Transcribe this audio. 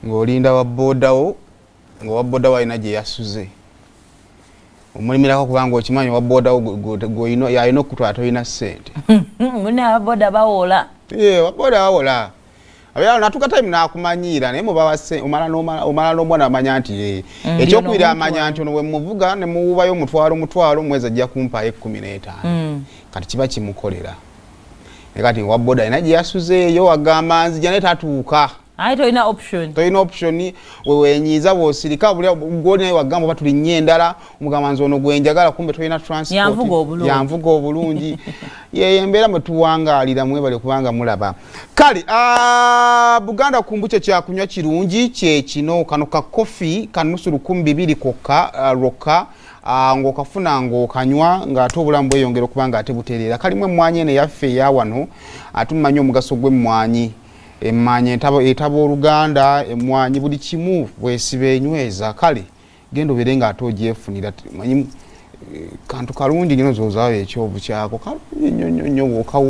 ng'olinda wa boodawo ng'owa boodawo alina gyeyasuze omulimirako kubanga okimanyi wa boodawo yalina okutwala tolina ssente mune ababooda bawola wa booda bawola abyalo natuka time nakumanyiira naye mubawase omala n'omwana amanya nti ekyokubiri amanya nti ono bwe muvuga ne muwubayo omutwalo mwezi ajja kumpayo 15 kati kiba kimukolera kati wa booda alina gyeyasuzeeyo wagamba nzija naye tatuuka ayi tolina option wewenyiiza bw'osirika gwo naye wagamba oba tulinnyo endala omugamba nze ono gwenjagala kumbe tolina transport yanvuga obulungi yeyo embeera mwe tuwangaalira mwebale kubanga mulaba kale Buganda kumbuche kyakunywa kirungi kye kino kano ka kofi kanusu 200 kokka roka ng'okafuna ng'okanywa ng'ate obulamu bweyongera kubanga ate butereera kalimu emmwanyi eno yaffe eya wano atumanyi omugaso gw'emmwanyi emmwanyi etaba oluganda emmwanyi buli kimu bwesiba enyweza kale genda obeere ng'ate ogyefunira manyi kantu kalungi nnyo z'ozaawo ekyovu kyako kalungi nnyo nnyo